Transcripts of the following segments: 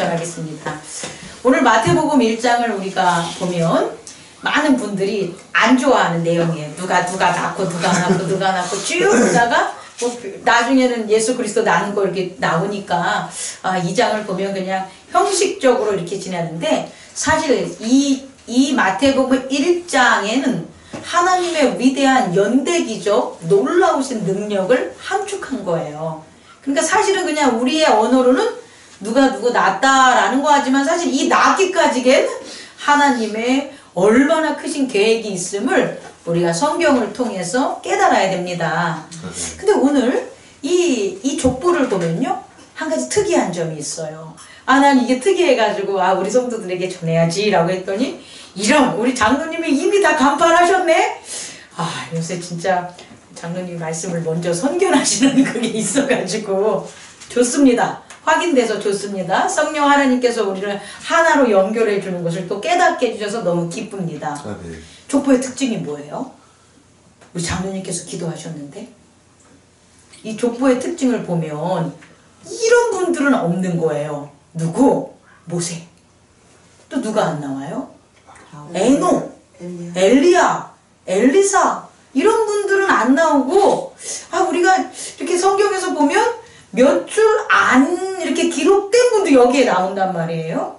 전하겠습니다. 오늘 마태복음 1장을 우리가 보면 많은 분들이 안 좋아하는 내용이에요. 누가 낳고 누가 낳고 쭉 보다가 나중에는 예수 그리스도 낳는 거 이렇게 나오니까 이 장을 보면 그냥 형식적으로 이렇게 지내는데, 사실 이 마태복음 1장에는 하나님의 위대한 연대기적 놀라우신 능력을 함축한 거예요. 그러니까 사실은 그냥 우리의 언어로는 누가 누구 낳았다라는 거 하지만, 사실 이 낳기까지는 하나님의 얼마나 크신 계획이 있음을 우리가 성경을 통해서 깨달아야 됩니다. 근데 오늘 이 족보를 보면요, 한 가지 특이한 점이 있어요. 난 이게 특이해가지고 우리 성도들에게 전해야지 라고 했더니, 이런 우리 장로님이 이미 다 간파하셨네. 요새 진짜 장로님 말씀을 먼저 선견하시는 그게 있어가지고 좋습니다. 확인돼서 좋습니다. 성령 하나님께서 우리를 하나로 연결해 주는 것을 또 깨닫게 해주셔서 너무 기쁩니다. 네. 족보의 특징이 뭐예요? 우리 장로님께서 기도하셨는데, 이 족보의 특징을 보면 이런 분들은 없는 거예요. 누구? 모세. 또 누가 안 나와요? 에녹, 엘리야, 엘리사, 이런 분들은 안 나오고, 우리가 이렇게 성경에서 보면 몇 줄 안 이렇게 기록된 분도 여기에 나온단 말이에요.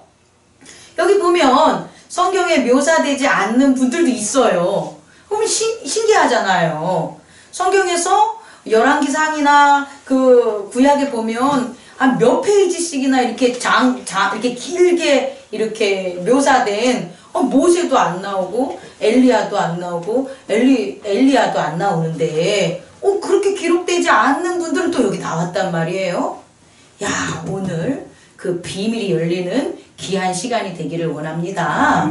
여기 보면 성경에 묘사되지 않는 분들도 있어요. 그러면 신기하잖아요. 성경에서 열왕기상이나 그 구약에 보면 한 몇 페이지씩이나 이렇게 이렇게 길게 이렇게 묘사된 모세도 안 나오고 엘리야도 안 나오고 엘리야도 안 나오는데 그렇게 기록되지 않는 분들은 또 여기 나왔단 말이에요. 야, 오늘 그 비밀이 열리는 귀한 시간이 되기를 원합니다.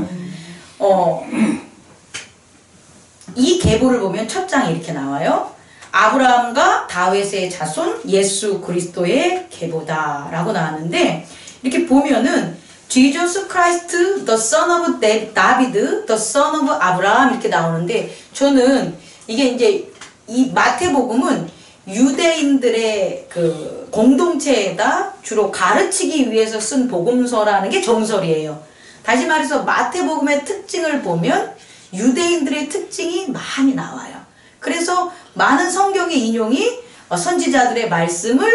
이 계보를 보면 첫 장에 이렇게 나와요. 아브라함과 다윗의 자손 예수 그리스도의 계보다 라고 나왔는데, 이렇게 보면은 Jesus Christ, the son of David, the son of Abraham 이렇게 나오는데, 저는 이게 이제 이 마태복음은 유대인들의 그 공동체에다 주로 가르치기 위해서 쓴 복음서라는 게 정설이에요. 다시 말해서 마태복음의 특징을 보면 유대인들의 특징이 많이 나와요. 그래서 많은 성경의 인용이 선지자들의 말씀을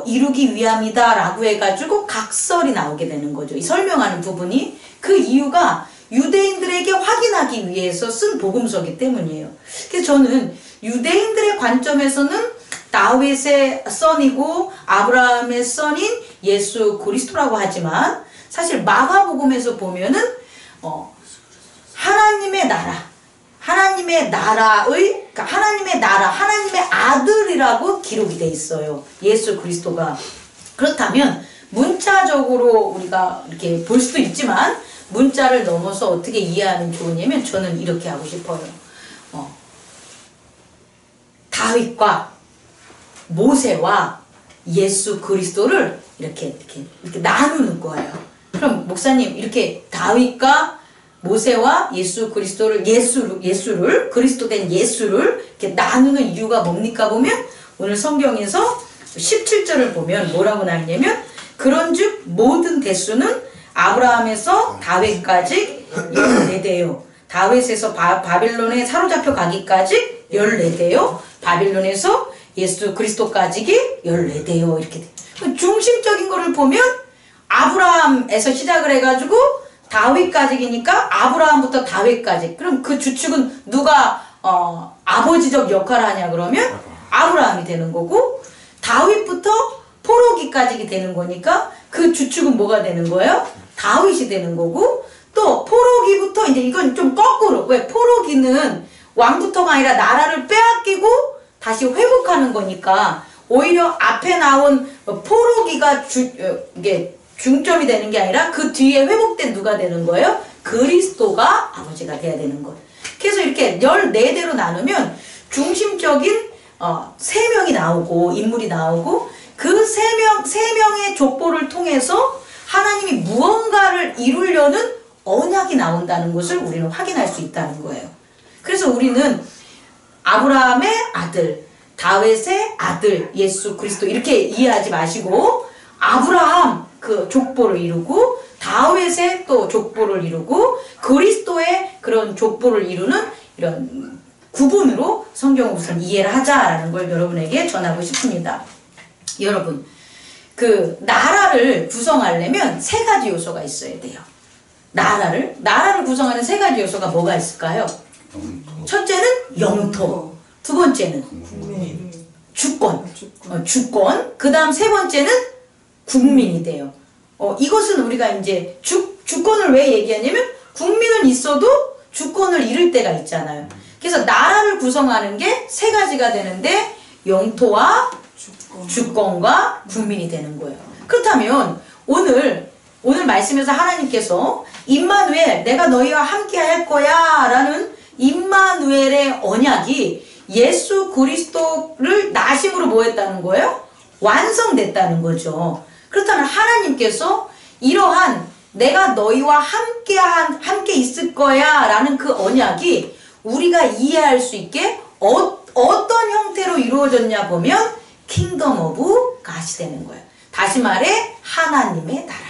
이루기 위함이다 라고 해가지고 각설이 나오게 되는 거죠. 이 설명하는 부분이. 그 이유가 유대인들에게 확인하기 위해서 쓴 복음서이기 때문이에요. 그래서 저는 유대인들의 관점에서는 다윗의 선이고 아브라함의 선인 예수 그리스도라고 하지만, 사실 마가복음에서 보면은 하나님의 나라, 하나님의 나라, 하나님의 아들이라고 기록이 돼 있어요. 예수 그리스도가. 그렇다면 문자적으로 우리가 이렇게 볼 수도 있지만, 문자를 넘어서 어떻게 이해하면 좋으냐면, 저는 이렇게 하고 싶어요. 다윗과 모세와 예수 그리스도를 이렇게 나누는 거예요. 그럼 목사님, 이렇게 다윗과 모세와 예수 그리스도를 예수를 그리스도 된 예수를 이렇게 나누는 이유가 뭡니까 보면, 오늘 성경에서 17절을 보면 뭐라고 나뉘냐면, 그런즉 모든 대수는 아브라함에서 다윗까지 14대요. 다윗에서 바빌론에 사로잡혀 가기까지 14대요. 바빌론에서 예수 그리스도까지 14대요. 이렇게 돼. 중심적인 거를 보면 아브라함에서 시작을 해가지고 다윗까지니까 아브라함부터 다윗까지. 그럼 그 주축은 누가 아버지적 역할을 하냐 그러면 아브라함이 되는 거고, 다윗부터 포로기까지 되는 거니까 그 주축은 뭐가 되는 거예요? 다윗이 되는 거고, 또 포로기부터 이제 이건 좀 거꾸로. 왜? 포로기는 왕부터가 아니라 나라를 빼앗기고 다시 회복하는 거니까, 오히려 앞에 나온 포로기가 이게 중점이 되는 게 아니라 그 뒤에 회복된 누가 되는 거예요? 그리스도가 아버지가 돼야 되는 거예요. 그래서 이렇게 14대로 나누면 중심적인 3명이 나오고, 인물이 나오고, 그 3명의 족보를 통해서 하나님이 무언가를 이루려는 언약이 나온다는 것을 우리는 확인할 수 있다는 거예요. 그래서 우리는 아브라함의 아들, 다윗의 아들, 예수 그리스도 이렇게 이해하지 마시고, 아브라함 그 족보를 이루고 다윗의 또 족보를 이루고 그리스도의 그런 족보를 이루는 이런 구분으로 성경을 우선 이해를 하자라는 걸 여러분에게 전하고 싶습니다. 여러분, 그 나라를 구성하려면 세 가지 요소가 있어야 돼요. 나라를 구성하는 세 가지 요소가 뭐가 있을까요? 첫째는 영토, 두 번째는 주권, 그 다음 세 번째는 국민이 돼요. 이것은 우리가 이제 주권을 왜 얘기하냐면 국민은 있어도 주권을 잃을 때가 있잖아요. 그래서 나라를 구성하는 게 세 가지가 되는데 영토와 주권과 국민이 되는 거예요. 그렇다면 오늘 말씀에서 하나님께서 임마누엘, 내가 너희와 함께 할 거야 라는 임마누엘의 언약이 예수 그리스도를 나심으로 뭐 했다는 거예요? 완성됐다는 거죠. 그렇다면 하나님께서 이러한 내가 너희와 함께 있을 거야 라는 그 언약이 우리가 이해할 수 있게 어떤 형태로 이루어졌냐 보면 킹덤 오브 갓이 되는 거예요. 다시 말해 하나님의 나라.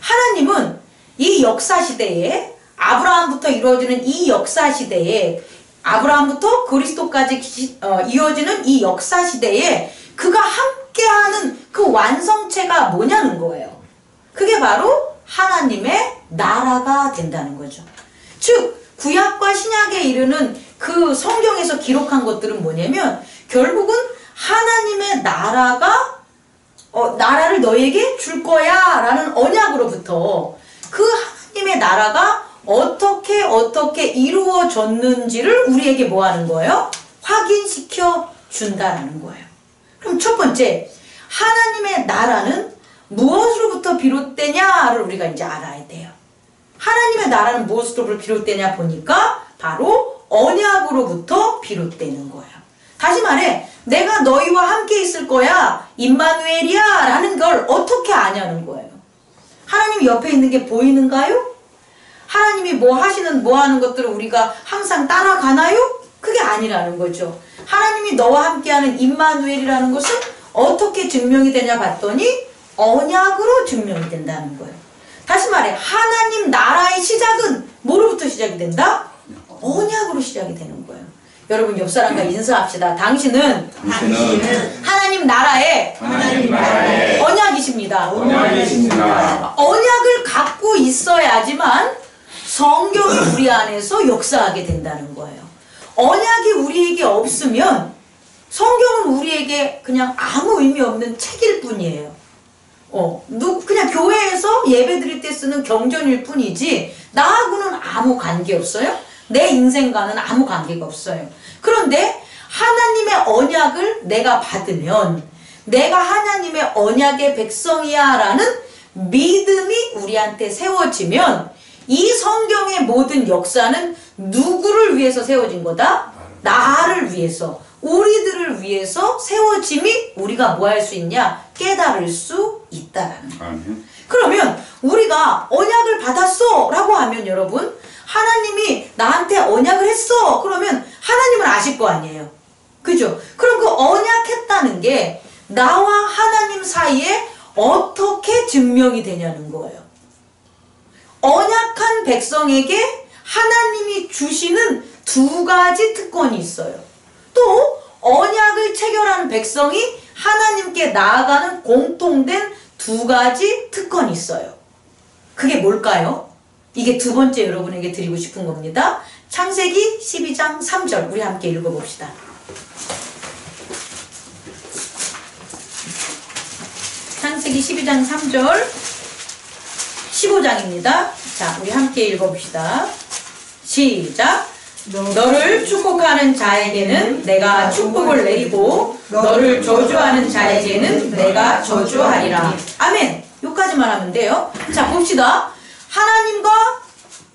하나님은 이 역사 시대에 아브라함부터 이루어지는 이 역사 시대에 아브라함부터 그리스도까지 이어지는 이 역사 시대에 그가 함께하는 그 완성체가 뭐냐는 거예요. 그게 바로 하나님의 나라가 된다는 거죠. 즉 구약과 신약에 이르는 그 성경에서 기록한 것들은 뭐냐면 결국은 하나님의 나라가 나라를 너에게 줄 거야 라는 언약으로부터 그 하나님의 나라가 어떻게 이루어졌는지를 우리에게 뭐 하는 거예요? 확인시켜 준다라는 거예요. 그럼 첫 번째, 하나님의 나라는 무엇으로부터 비롯되냐를 우리가 이제 알아야 돼요. 하나님의 나라는 무엇으로부터 비롯되냐 보니까 바로 언약으로부터 비롯되는 거예요. 다시 말해, 내가 너희와 함께 있을 거야, 임마누엘이야 라는 걸 어떻게 아냐는 거예요. 하나님이 옆에 있는 게 보이는가요? 하나님이 뭐 하는 것들을 우리가 항상 따라가나요? 그게 아니라는 거죠. 하나님이 너와 함께하는 임마누엘이라는 것은 어떻게 증명이 되냐 봤더니 언약으로 증명이 된다는 거예요. 다시 말해, 하나님 나라의 시작은 뭐로부터 시작이 된다? 언약으로 시작이 되는 거예요. 여러분, 옆 사람과 인사합시다. 당신은 하나님 나라의 언약이십니다. 언약을 갖고 있어야지만 성경이 우리 안에서 역사하게 된다는 거예요. 언약이 우리에게 없으면 성경은 우리에게 그냥 아무 의미 없는 책일 뿐이에요. 그냥 교회에서 예배 드릴 때 쓰는 경전일 뿐이지 나하고는 아무 관계 없어요. 내 인생과는 아무 관계가 없어요. 그런데 하나님의 언약을 내가 받으면 내가 하나님의 언약의 백성이야 라는 믿음이 우리한테 세워지면 이 성경의 모든 역사는 누구를 위해서 세워진 거다? 나를 위해서, 우리들을 위해서 세워짐이 우리가 뭐 할 수 있냐? 깨달을 수 있다라는 거예요. 그러면 우리가 언약을 받았어 라고 하면 여러분, 하나님이 나한테 언약을 했어 그러면 하나님은 아실 거 아니에요. 그죠? 그럼 그 언약했다는 게 나와 하나님 사이에 어떻게 증명이 되냐는 거예요. 언약한 백성에게 하나님이 주시는 두 가지 특권이 있어요. 또 언약을 체결하는 백성이 하나님께 나아가는 공통된 두 가지 특권이 있어요. 그게 뭘까요? 이게 두 번째 여러분에게 드리고 싶은 겁니다. 창세기 12장 3절 우리 함께 읽어봅시다. 창세기 12장 3절 15장입니다. 자, 우리 함께 읽어봅시다. 시작! 너를 축복하는 자에게는 내가 축복을 내리고 너를 저주하는 자에게는 내가 저주하리라. 아멘! 여기까지만 하면 돼요. 자, 봅시다. 하나님과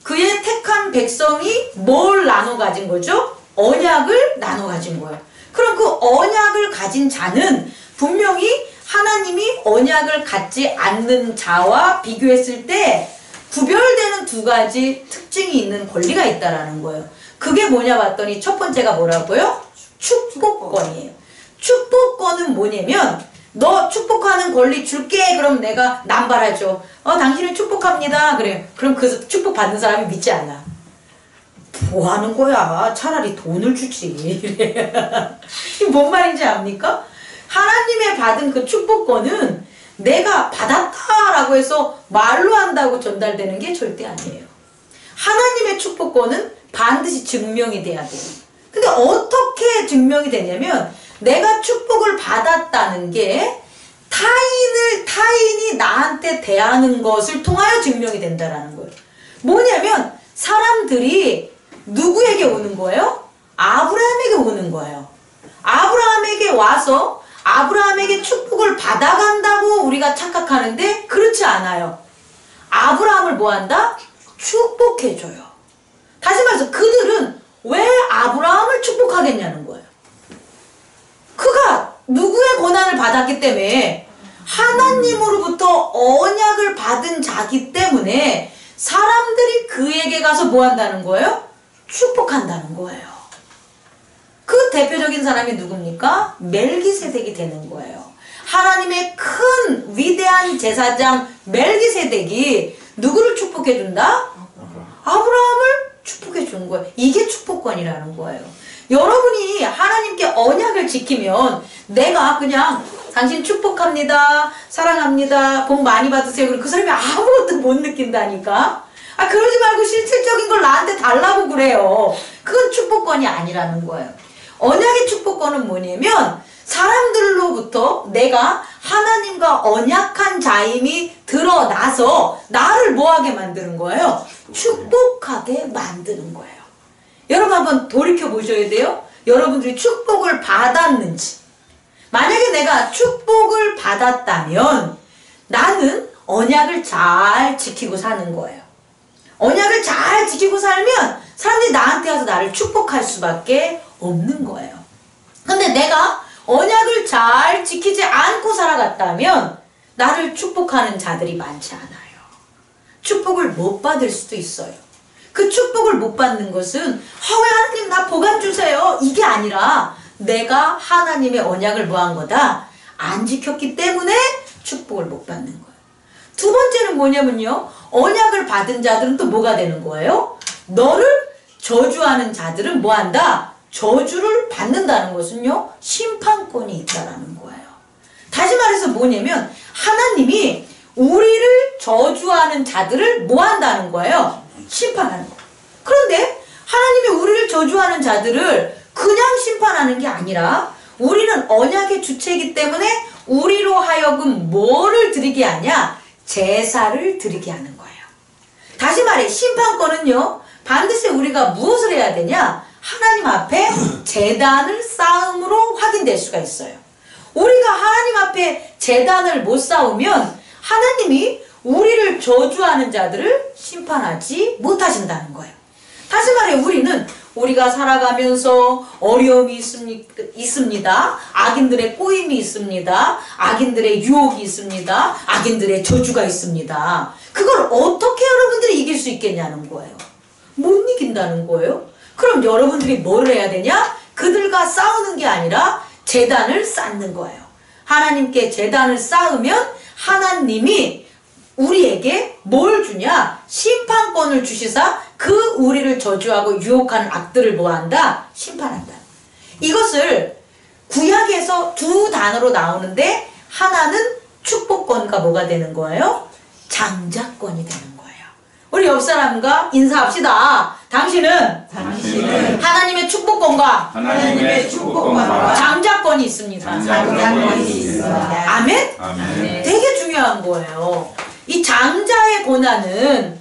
그의 택한 백성이 뭘 나눠 가진 거죠? 언약을 나눠 가진 거예요. 그럼 그 언약을 가진 자는 분명히 하나님이 언약을 갖지 않는 자와 비교했을 때 구별되는 두 가지 특징이 있는 권리가 있다라는 거예요. 그게 뭐냐 봤더니 첫 번째가 뭐라고요? 축복권이에요. 축복권은 뭐냐면 너 축복하는 권리 줄게. 그럼 내가 남발하죠. 당신을 축복합니다. 그래. 그럼 그 축복 받는 사람이 믿지 않아. 뭐 하는 거야? 차라리 돈을 주지. 이게 뭔 말인지 압니까? 하나님의 받은 그 축복권은 내가 받았다라고 해서 말로 한다고 전달되는 게 절대 아니에요. 하나님의 축복권은 반드시 증명이 돼야 돼요. 근데 어떻게 증명이 되냐면 내가 축복을 받았다는 게 타인이 나한테 대하는 것을 통하여 증명이 된다라는 거예요. 뭐냐면 사람들이 누구에게 오는 거예요? 아브라함에게 오는 거예요. 아브라함에게 와서 아브라함에게 축복을 받아간다고 우리가 착각하는데 그렇지 않아요. 아브라함을 뭐한다? 축복해줘요. 다시 말해서 그들은 왜 아브라함을 축복하겠냐는 거예요. 그가 누구의 권한을 받았기 때문에 하나님으로부터 언약을 받은 자기 때문에 사람들이 그에게 가서 뭐 한다는 거예요? 축복한다는 거예요. 그 대표적인 사람이 누굽니까? 멜기세덱이 되는 거예요. 하나님의 큰 위대한 제사장 멜기세덱이 누구를 축복해 준다? 아브라함을 축복해 준 거예요. 이게 축복권이라는 거예요. 여러분이 하나님께 언약을 지키면 내가 그냥 당신 축복합니다. 사랑합니다. 복 많이 받으세요. 그리고 그 사람이 아무것도 못 느낀다니까. 그러지 말고 실질적인 걸 나한테 달라고 그래요. 그건 축복권이 아니라는 거예요. 언약의 축복권은 뭐냐면 사람들로부터 내가 하나님과 언약한 자임이 드러나서 나를 뭐하게 만드는 거예요? 축복하게 만드는 거예요. 여러분 한번 돌이켜 보셔야 돼요. 여러분들이 축복을 받았는지. 만약에 내가 축복을 받았다면 나는 언약을 잘 지키고 사는 거예요. 언약을 잘 지키고 살면 사람들이 나한테 와서 나를 축복할 수밖에 없는 거예요. 근데 내가 언약을 잘 지키지 않고 살아갔다면 나를 축복하는 자들이 많지 않아요. 축복을 못 받을 수도 있어요. 그 축복을 못 받는 것은 왜 하나님 나 보관 주세요. 이게 아니라 내가 하나님의 언약을 뭐한 거다? 안 지켰기 때문에 축복을 못 받는 거예요. 두 번째는 뭐냐면요. 언약을 받은 자들은 또 뭐가 되는 거예요? 너를 저주하는 자들은 뭐한다? 저주를 받는다는 것은요. 심판권이 있다라는 거예요. 다시 말해서 뭐냐면 하나님이 우리를 저주하는 자들을 뭐한다는 거예요? 심판하는 거예요. 그런데 하나님이 우리를 저주하는 자들을 그냥 심판하는 게 아니라 우리는 언약의 주체이기 때문에 우리로 하여금 뭐를 드리게 하냐? 제사를 드리게 하는 거예요. 다시 말해 심판권은요. 반드시 우리가 무엇을 해야 되냐? 하나님 앞에 제단을 쌓음으로 확인될 수가 있어요. 우리가 하나님 앞에 제단을 못 쌓으면 하나님이 우리를 저주하는 자들을 심판하지 못하신다는 거예요. 다시 말해 우리는 우리가 살아가면서 어려움이 있습니다. 악인들의 꼬임이 있습니다. 악인들의 유혹이 있습니다. 악인들의 저주가 있습니다. 그걸 어떻게 여러분들이 이길 수 있겠냐는 거예요. 못 이긴다는 거예요. 그럼 여러분들이 뭘 해야 되냐? 그들과 싸우는 게 아니라 제단을 쌓는 거예요. 하나님께 제단을 쌓으면 하나님이 우리에게 뭘 주냐? 심판권을 주시사 그 우리를 저주하고 유혹하는 악들을 뭐한다? 심판한다. 이것을 구약에서 두 단어로 나오는데 하나는 축복권과 뭐가 되는 거예요? 장자권이 되는 거예요. 우리 옆 사람과 인사합시다. 당신은 하나님의 축복권과 장자권이 있습니다. 아멘? 아멘. 되게 중요한 거예요. 이 장자의 권한은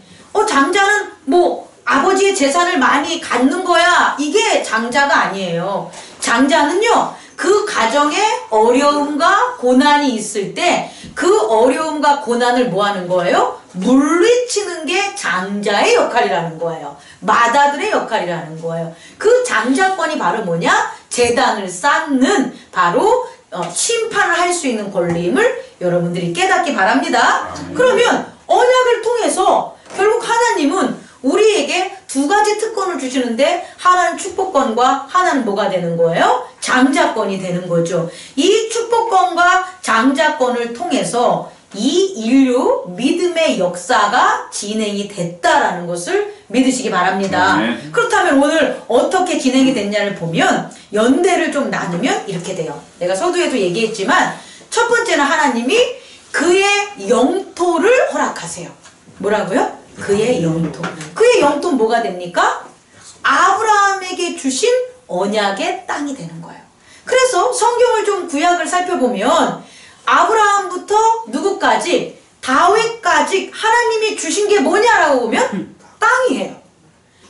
장자는 뭐 아버지의 재산을 많이 갖는 거야. 이게 장자가 아니에요. 장자는요. 그 가정에 어려움과 고난이 있을 때 그 어려움과 고난을 뭐 하는 거예요? 물리치는 게 장자의 역할이라는 거예요. 마다들의 역할이라는 거예요. 그 장자권이 바로 뭐냐? 제단을 쌓는 바로 심판을 할 수 있는 권리임을 여러분들이 깨닫기 바랍니다. 그러면 언약을 통해서 결국 하나님은 우리에게 두 가지 특권을 주시는데 하나는 축복권과 하나는 뭐가 되는 거예요? 장자권이 되는 거죠. 이 축복권과 장자권을 통해서 이 인류 믿음의 역사가 진행이 됐다라는 것을 믿으시기 바랍니다. 그렇다면 오늘 어떻게 진행이 됐냐를 보면 연대를 좀 나누면 이렇게 돼요. 내가 서두에도 얘기했지만 첫 번째는 하나님이 그의 영토를 허락하세요. 뭐라고요? 그의 영토. 그의 영토는 뭐가 됩니까? 아브라함에게 주신 언약의 땅이 되는 거예요. 그래서 성경을 좀 구약을 살펴보면 아브라함부터 누구까지? 다윗까지 하나님이 주신 게 뭐냐라고 보면 땅이에요.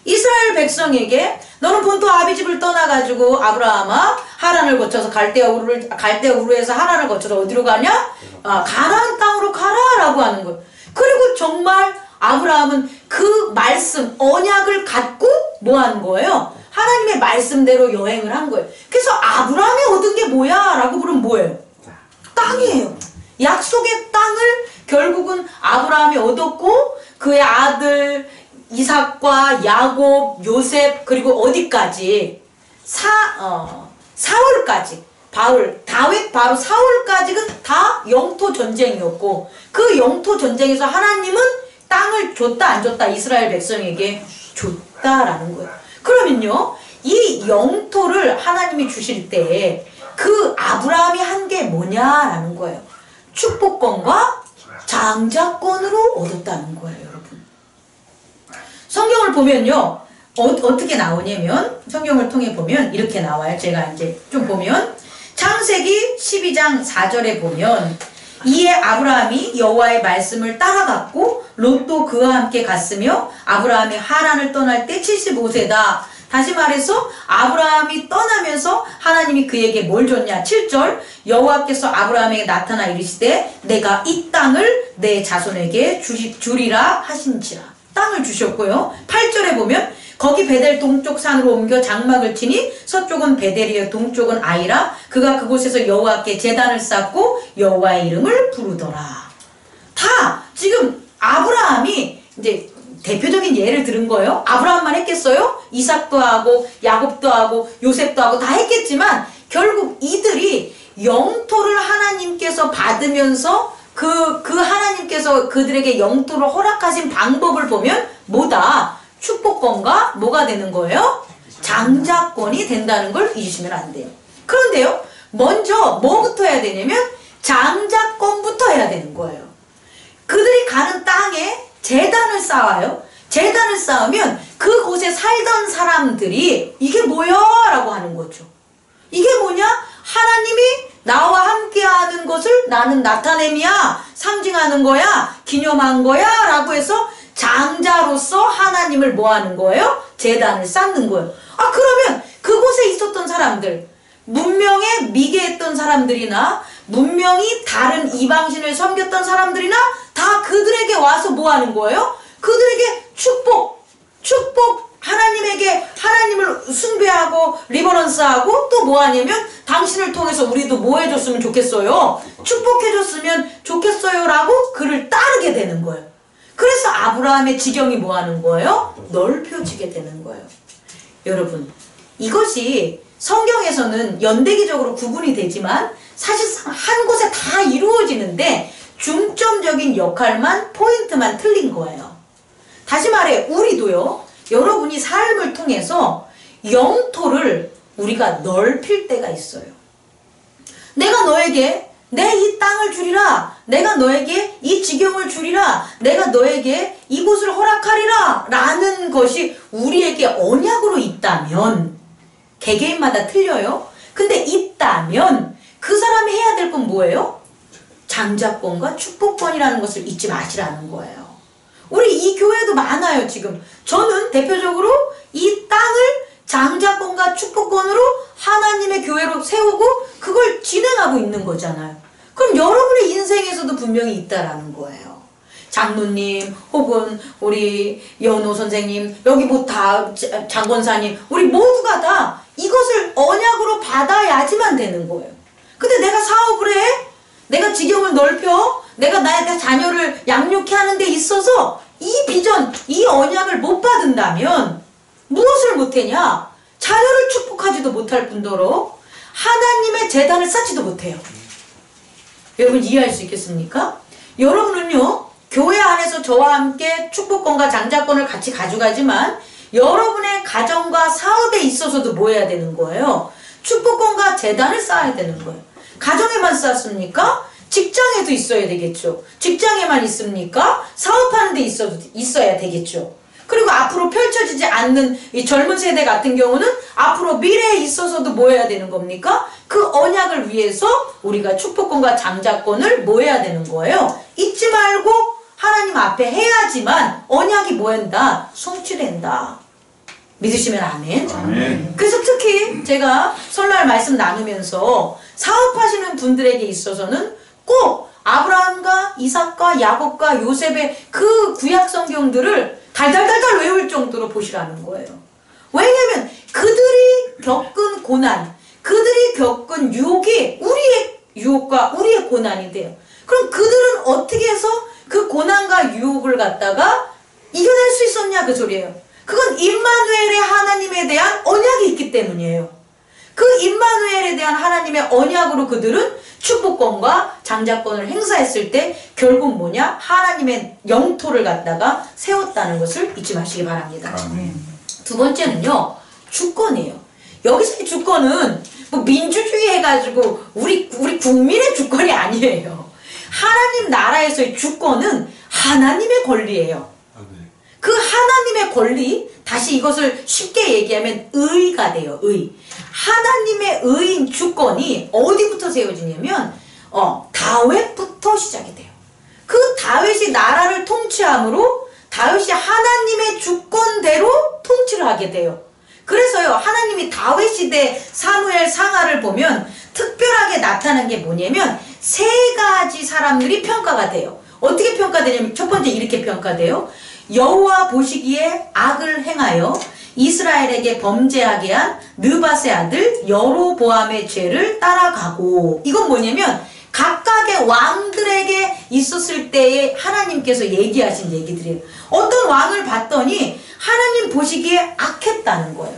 이스라엘 백성에게 너는 본토 아비집을 떠나가지고 아브라함아 하란을 거쳐서 갈대아 우르에서 하란을 거쳐서 어디로 가냐? 가나안 땅으로 가라라고 하는 거예요. 그리고 정말 아브라함은 그 말씀 언약을 갖고 뭐 하는 거예요? 하나님의 말씀대로 여행을 한 거예요. 그래서 아브라함이 얻은 게 뭐야? 라고 물으면 뭐예요? 땅이에요. 약속의 땅을 결국은 아브라함이 얻었고 그의 아들 이삭과 야곱, 요셉 그리고 어디까지? 사울까지 다윗 바로 사울까지는 다 영토 전쟁이었고 그 영토 전쟁에서 하나님은 땅을 줬다 안 줬다 이스라엘 백성에게 줬다라는 거예요. 그러면요 이 영토를 하나님이 주실 때 그 아브라함이 한 게 뭐냐라는 거예요. 축복권과 장자권으로 얻었다는 거예요, 여러분. 성경을 보면요 어떻게 나오냐면 성경을 통해 보면 이렇게 나와요. 제가 이제 좀 보면 창세기 12장 4절에 보면 이에 아브라함이 여호와의 말씀을 따라갔고 롯도 그와 함께 갔으며 아브라함이 하란을 떠날 때 75세다. 다시 말해서 아브라함이 떠나면서 하나님이 그에게 뭘 줬냐? 7절 여호와께서 아브라함에게 나타나 이르시되 내가 이 땅을 내 자손에게 주리라 하신지라. 땅을 주셨고요. 8절에 보면 거기 베델 동쪽 산으로 옮겨 장막을 치니 서쪽은 베델이요 동쪽은 아이라 그가 그곳에서 여호와께 제단을 쌓고 여호와의 이름을 부르더라. 다 지금 아브라함이 이제 대표적인 예를 들은 거예요. 아브라함만 했겠어요? 이삭도 하고 야곱도 하고 요셉도 하고 다 했겠지만 결국 이들이 영토를 하나님께서 받으면서 그 하나님께서 그들에게 영토를 허락하신 방법을 보면 뭐다? 축복권과 뭐가 되는 거예요? 장자권이 된다는 걸 잊으시면 안 돼요. 그런데요 먼저 뭐부터 해야 되냐면 장자권부터 해야 되는 거예요. 그들이 가는 땅에 제단을 쌓아요. 제단을 쌓으면 그곳에 살던 사람들이 이게 뭐야? 라고 하는 거죠. 이게 뭐냐? 하나님이 나와 함께하는 것을 나는 나타냄이야, 상징하는 거야, 기념한 거야 라고 해서 장자로서 하나님을 뭐 하는 거예요? 제단을 쌓는 거예요. 그러면 그곳에 있었던 사람들, 문명에 미개했던 사람들이나 문명이 다른 이방신을 섬겼던 사람들이나 다 그들에게 와서 뭐 하는 거예요? 그들에게 축복 하나님에게 하나님을 숭배하고 리버런스하고 또 뭐 하냐면 당신을 통해서 우리도 뭐 해줬으면 좋겠어요? 축복해줬으면 좋겠어요 라고 그를 따르게 되는 거예요. 그래서 아브라함의 지경이 뭐 하는 거예요? 넓혀지게 되는 거예요. 여러분 이것이 성경에서는 연대기적으로 구분이 되지만 사실상 한 곳에 다 이루어지는데 중점적인 역할만 포인트만 틀린 거예요. 다시 말해 우리도요 여러분이 삶을 통해서 영토를 우리가 넓힐 때가 있어요. 내가 너에게 내 이 땅을 주리라, 내가 너에게 이 지경을 주리라, 내가 너에게 이곳을 허락하리라 라는 것이 우리에게 언약으로 있다면 개개인마다 틀려요. 근데 있다면 그 사람이 해야 될 건 뭐예요? 장자권과 축복권이라는 것을 잊지 마시라는 거예요. 우리 이 교회도 많아요 지금. 저는 대표적으로 이 땅을 장자권과 축복권으로 하나님의 교회로 세우고 그걸 진행하고 있는 거잖아요. 그럼 여러분의 인생에서도 분명히 있다라는 거예요. 장로님 혹은 우리 연호 선생님 여기 뭐 다 장권사님 우리 모두가 다 이것을 언약으로 받아야지만 되는 거예요. 근데 내가 사업을 해? 내가 지경을 넓혀? 내가 나의 자녀를 양육해 하는 데 있어서 이 비전, 이 언약을 못 받은다면 무엇을 못하냐? 자녀를 축복하지도 못할 뿐더러 하나님의 제단을 쌓지도 못해요. 여러분 이해할 수 있겠습니까? 여러분은요, 교회 안에서 저와 함께 축복권과 장자권을 같이 가져가지만 여러분의 가정과 사업에 있어서도 뭐 해야 되는 거예요? 축복권과 재단을 쌓아야 되는 거예요. 가정에만 쌓습니까? 직장에도 있어야 되겠죠. 직장에만 있습니까? 사업하는 데 있어야 되겠죠. 그리고 앞으로 펼쳐지지 않는 이 젊은 세대 같은 경우는 앞으로 미래에 있어서도 뭐 해야 되는 겁니까? 그 언약을 위해서 우리가 축복권과 장자권을 뭐 해야 되는 거예요? 잊지 말고 하나님 앞에 해야지만 언약이 뭐 한다? 성취된다. 믿으시면 아멘. 아멘. 그래서 특히 제가 설날 말씀 나누면서 사업하시는 분들에게 있어서는 꼭 아브라함과 이삭과 야곱과 요셉의 그 구약 성경들을 달달달달 외울 정도로 보시라는 거예요. 왜냐면 그들이 겪은 고난, 그들이 겪은 유혹이 우리의 유혹과 우리의 고난이 돼요. 그럼 그들은 어떻게 해서 그 고난과 유혹을 갖다가 이겨낼 수 있었냐 그 소리예요. 그건 임마누엘의 하나님에 대한 언약이 있기 때문이에요. 그 임마누엘에 대한 하나님의 언약으로 그들은 축복권과 장자권을 행사했을 때 결국 뭐냐? 하나님의 영토를 갖다가 세웠다는 것을 잊지 마시기 바랍니다. 두 번째는요, 주권이에요. 여기서의 주권은 뭐 민주주의 해가지고 우리 국민의 주권이 아니에요. 하나님 나라에서의 주권은 하나님의 권리예요. 그 하나님의 권리, 다시 이것을 쉽게 얘기하면 의가 돼요. 의. 하나님의 의인 주권이 어디부터 세워지냐면 다윗부터 시작이 돼요. 그 다윗이 나라를 통치함으로 다윗이 하나님의 주권대로 통치를 하게 돼요. 그래서요, 하나님이 다윗 시대 사무엘 상하를 보면 특별하게 나타난 게 뭐냐면 세 가지 사람들이 평가가 돼요. 어떻게 평가되냐면 첫 번째 이렇게 평가돼요. 여호와 보시기에 악을 행하여 이스라엘에게 범죄하게 한 느밧의 아들 여로보암의 죄를 따라가고, 이건 뭐냐면 각각의 왕들에게 있었을 때에 하나님께서 얘기하신 얘기들이에요. 어떤 왕을 봤더니 하나님 보시기에 악했다는 거예요.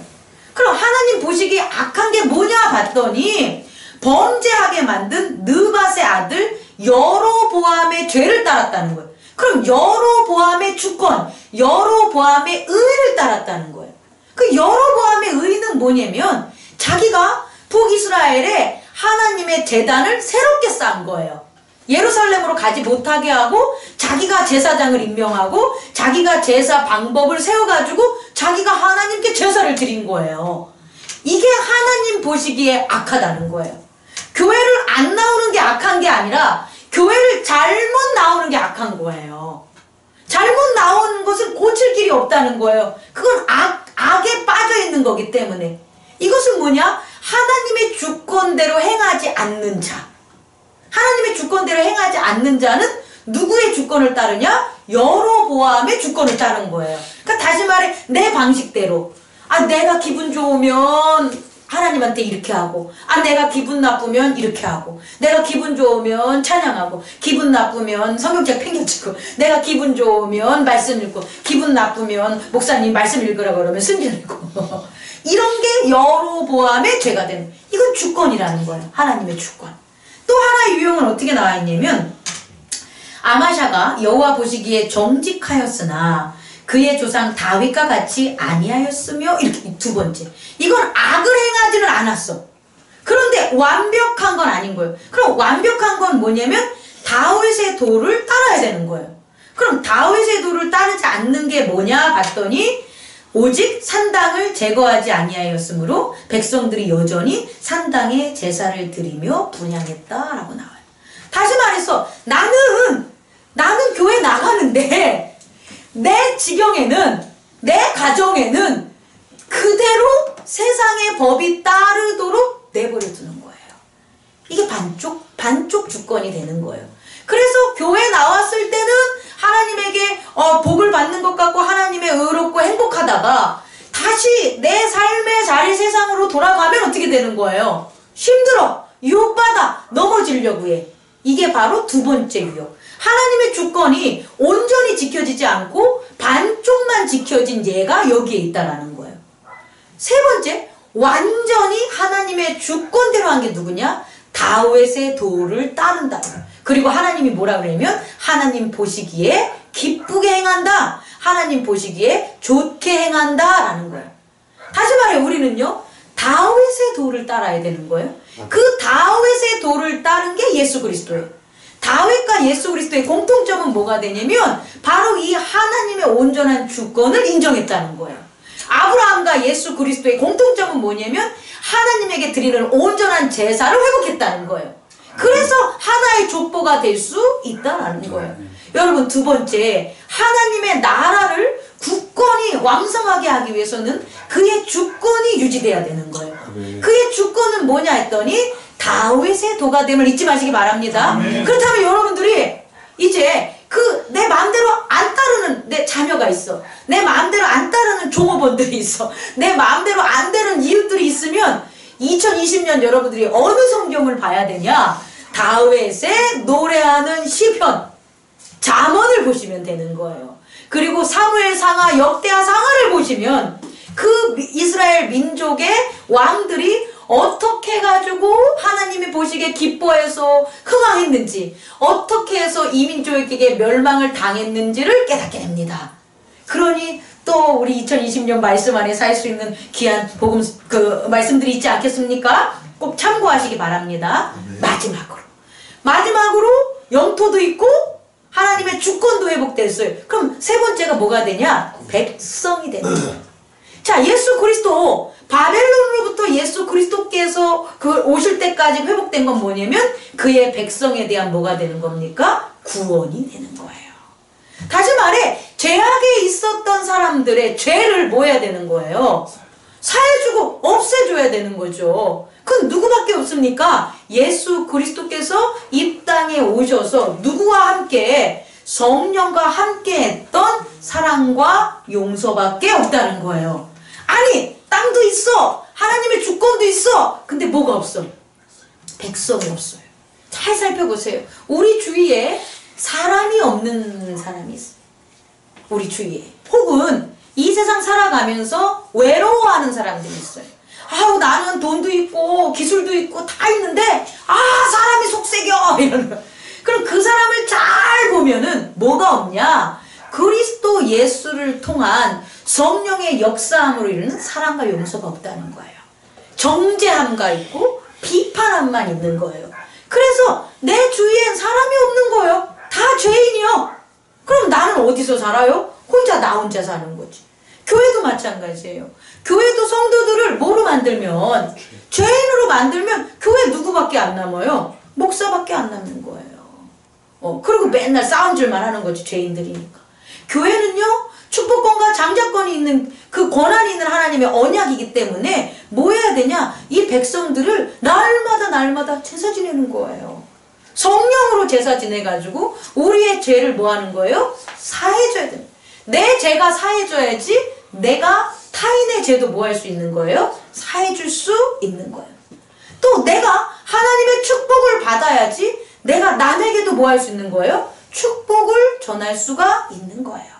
그럼 하나님 보시기에 악한 게 뭐냐 봤더니 범죄하게 만든 느밧의 아들 여로보암의 죄를 따랐다는 거예요. 그럼 여로보암의 주권, 여로보암의 의를 따랐다는 거예요. 그 여로보암의 의는 뭐냐면 자기가 북이스라엘에 하나님의 제단을 새롭게 쌓은 거예요. 예루살렘으로 가지 못하게 하고 자기가 제사장을 임명하고 자기가 제사 방법을 세워가지고 자기가 하나님께 제사를 드린 거예요. 이게 하나님 보시기에 악하다는 거예요. 교회를 안 나오는 게 악한 게 아니라 교회를 잘못 나오는 게 악한 거예요. 잘못 나오는 것은 고칠 길이 없다는 거예요. 그건 악에 빠져 있는 거기 때문에. 이것은 뭐냐? 하나님의 주권대로 행하지 않는 자. 하나님의 주권대로 행하지 않는 자는 누구의 주권을 따르냐? 여로보암의 주권을 따른 거예요. 그러니까 다시 말해 내 방식대로. 내가 기분 좋으면 하나님한테 이렇게 하고, 내가 기분 나쁘면 이렇게 하고, 내가 기분 좋으면 찬양하고, 기분 나쁘면 성경책 팽개치고, 내가 기분 좋으면 말씀 읽고, 기분 나쁘면 목사님 말씀 읽으라고 그러면 승질 읽고 이런 게 여로보암의 죄가 되는, 이건 주권이라는 거예요. 하나님의 주권. 또 하나의 유형은 어떻게 나와 있냐면 아마샤가 여호와 보시기에 정직하였으나 그의 조상 다윗과 같이 아니하였으며, 이렇게 두 번째. 이건 악을 행하지는 않았어. 그런데 완벽한 건 아닌 거예요. 그럼 완벽한 건 뭐냐면 다윗의 도를 따라야 되는 거예요. 그럼 다윗의 도를 따르지 않는 게 뭐냐 봤더니 오직 산당을 제거하지 아니하였으므로 백성들이 여전히 산당에 제사를 드리며 분향했다라고 나와요. 다시 말해서 나는 교회 나가는데 내 지경에는, 내 가정에는 그대로 세상의 법이 따르도록 내버려 두는 거예요. 이게 반쪽 주권이 되는 거예요. 그래서 교회 나왔을 때는 하나님에게 복을 받는 것 같고 하나님의 의롭고 행복하다가 다시 내 삶의 자리 세상으로 돌아가면 어떻게 되는 거예요? 힘들어, 유혹받아, 넘어지려고 해. 이게 바로 두 번째 유혹. 하나님의 주권이 온전히 지켜지지 않고 반쪽만 지켜진 예가 여기에 있다라는 거예요. 세 번째, 완전히 하나님의 주권대로 한 게 누구냐? 다윗의 도를 따른다. 그리고 하나님이 뭐라 그러냐면 하나님 보시기에 기쁘게 행한다. 하나님 보시기에 좋게 행한다 라는 거예요. 다시 말해 우리는요 다윗의 도를 따라야 되는 거예요. 그 다윗의 도를 따른 게 예수 그리스도예요. 다윗과 예수 그리스도의 공통점은 뭐가 되냐면 바로 이 하나님의 온전한 주권을 인정했다는 거예요. 아브라함과 예수 그리스도의 공통점은 뭐냐면 하나님에게 드리는 온전한 제사를 회복했다는 거예요. 그래서 하나의 족보가 될 수 있다라는 거예요. 여러분 두 번째, 하나님의 나라를 굳건히 왕성하게 하기 위해서는 그의 주권이 유지돼야 되는 거예요. 그의 주권은 뭐냐 했더니 다윗의 도가 됨을 잊지 마시기 바랍니다. 그렇다면 여러분들이 이제 내 마음대로 안 따르는 내 자녀가 있어. 내 마음대로 안 따르는 종업원들이 있어. 내 마음대로 안 되는 이웃들이 있으면 2020년 여러분들이 어느 성경을 봐야 되냐? 다윗의 노래하는 시편, 잠언을 보시면 되는 거예요. 그리고 사무엘상하, 역대하상하를 보시면 그 이스라엘 민족의 왕들이 어떻게 해가지고 하나님이 보시기에 기뻐해서 흥황했는지, 어떻게 해서 이 민족에게 멸망을 당했는지를 깨닫게 됩니다. 그러니 또 우리 2020년 말씀 안에 살 수 있는 귀한 복음 말씀들이 있지 않겠습니까? 꼭 참고하시기 바랍니다. 마지막으로 영토도 있고 하나님의 주권도 회복됐어요. 그럼 세 번째가 뭐가 되냐? 백성이 되는 거예요. 자, 예수 그리스도 바벨론으로부터 예수 그리스도께서 오실 때까지 회복된 건 뭐냐면 그의 백성에 대한 뭐가 되는 겁니까? 구원이 되는 거예요. 다시 말해 죄악에 있었던 사람들의 죄를 뭐 해야 되는 거예요? 사해주고 없애줘야 되는 거죠. 그건 누구밖에 없습니까? 예수 그리스도께서 이 땅에 오셔서 누구와 함께? 성령과 함께 했던 사랑과 용서밖에 없다는 거예요. 아니 땅도 있어, 하나님의 주권도 있어, 근데 뭐가 없어? 백성이 없어요. 잘 살펴보세요. 우리 주위에 사람이 없는 사람이 있어요. 우리 주위에. 혹은 이 세상 살아가면서 외로워하는 사람들이 있어요. 아우 나는 돈도 있고 기술도 있고 다 있는데 사람이 속색여 이러는 거예요. 그럼 그 사람을 잘 보면은 뭐가 없냐? 그리스도 예수를 통한 성령의 역사함으로 이르는 사랑과 용서가 없다는 거예요. 정죄함과 있고 비판함만 있는 거예요. 그래서 내 주위엔 사람이 없는 거예요. 다 죄인이요. 그럼 나는 어디서 살아요? 나 혼자 사는 거지. 교회도 마찬가지예요. 교회도 성도들을 뭐로 만들면? 죄인으로 만들면 교회 누구밖에 안 남아요? 목사밖에 안 남는 거예요. 그리고 맨날 싸운 줄만 하는 거지, 죄인들이니까. 교회는요, 축복권과 장자권이 있는 그 권한이 있는 하나님의 언약이기 때문에 뭐 해야 되냐? 이 백성들을 날마다 제사 지내는 거예요. 성령으로 제사 지내가지고 우리의 죄를 뭐 하는 거예요? 사해줘야 됩니다. 내 죄가 사해줘야지 내가 타인의 죄도 뭐 할 수 있는 거예요? 사해줄 수 있는 거예요. 또 내가 하나님의 축복을 받아야지 내가 남에게도 뭐 할 수 있는 거예요? 축복을 전할 수가 있는 거예요.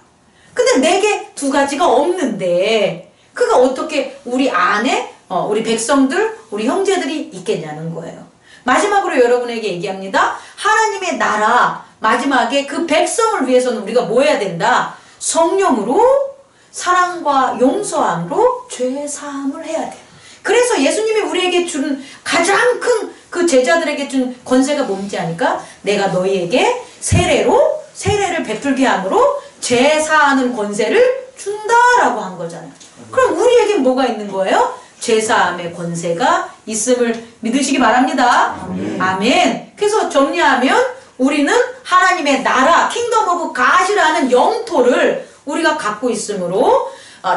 근데 내게 두 가지가 없는데 그가 어떻게 우리 안에 우리 백성들, 우리 형제들이 있겠냐는 거예요. 마지막으로 여러분에게 얘기합니다. 하나님의 나라 마지막에 그 백성을 위해서는 우리가 뭐 해야 된다? 성령으로 사랑과 용서함으로 죄 사함을 해야 돼요. 그래서 예수님이 우리에게 준 가장 큰 그 제자들에게 준 권세가 뭔지 아니까? 내가 너희에게 세례를 베풀게 함으로 죄 사하는 권세를 준다라고 한 거잖아요. 그럼 우리에겐 뭐가 있는 거예요? 죄 사함의 권세가 있음을 믿으시기 바랍니다. 아멘. 그래서 정리하면 우리는 하나님의 나라, 킹덤 오브 갓이라는 영토를 우리가 갖고 있으므로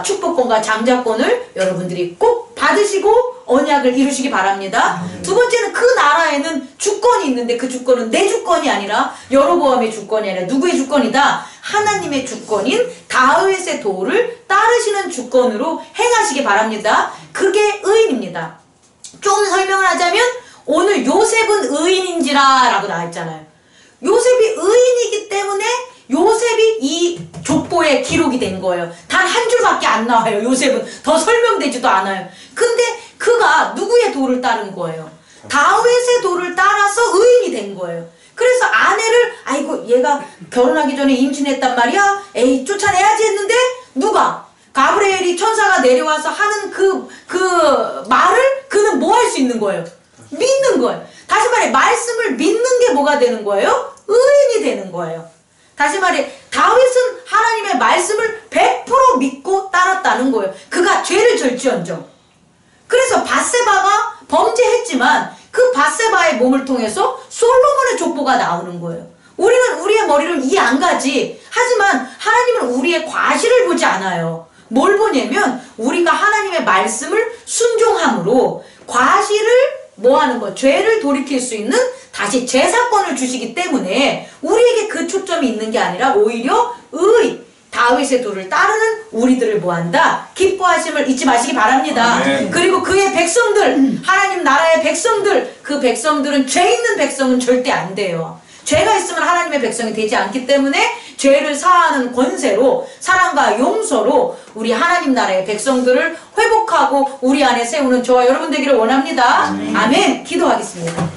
축복권과 장자권을 여러분들이 꼭 받으시고 언약을 이루시기 바랍니다. 두 번째는 그 나라에는 주권이 있는데 그 주권은 내 주권이 아니라 여로보암의 주권이 아니라 누구의 주권이다? 하나님의 주권인 다윗의 도를 따르시는 주권으로 행하시기 바랍니다. 그게 의인입니다. 좀 설명을 하자면 오늘 요셉은 의인인지라 라고 나와있잖아요. 요셉이 의인이기 때문에 요셉이 이 족보에 기록이 된 거예요. 단 한 줄밖에 안 나와요. 요셉은 더 설명되지도 않아요. 근데 그가 누구의 도를 따른 거예요? 다윗의 도를 따라서 의인이 된 거예요. 그래서 아내를 아이고 얘가 결혼하기 전에 임신했단 말이야. 에이 쫓아내야지 했는데 누가? 가브리엘이 천사가 내려와서 하는 그 말을 그는 뭐 할 수 있는 거예요? 믿는 거예요. 다시 말해 말씀을 믿는 게 뭐가 되는 거예요? 의인이 되는 거예요. 다시 말해 다윗은 하나님의 말씀을 100% 믿고 따랐다는 거예요. 그가 죄를 절지언정. 그래서 밧세바가 범죄했지만 그 밧세바의 몸을 통해서 솔로몬의 족보가 나오는 거예요. 우리는 우리의 머리를 이해 안 가지. 하지만 하나님은 우리의 과실을 보지 않아요. 뭘 보냐면 우리가 하나님의 말씀을 순종함으로 과실을 뭐 하는 거? 죄를 돌이킬 수 있는 다시 제사권을 주시기 때문에 우리에게 그 초점이 있는 게 아니라 오히려 다윗의 도를 따르는 우리들을 뭐한다? 기뻐하심을 잊지 마시기 바랍니다. 아멘. 그리고 그의 백성들, 하나님 나라의 백성들, 그 백성들은 죄 있는 백성은 절대 안 돼요. 죄가 있으면 하나님의 백성이 되지 않기 때문에 죄를 사하는 권세로 사랑과 용서로 우리 하나님 나라의 백성들을 회복하고 우리 안에 세우는 저와 여러분 되기를 원합니다. 아멘. 기도하겠습니다.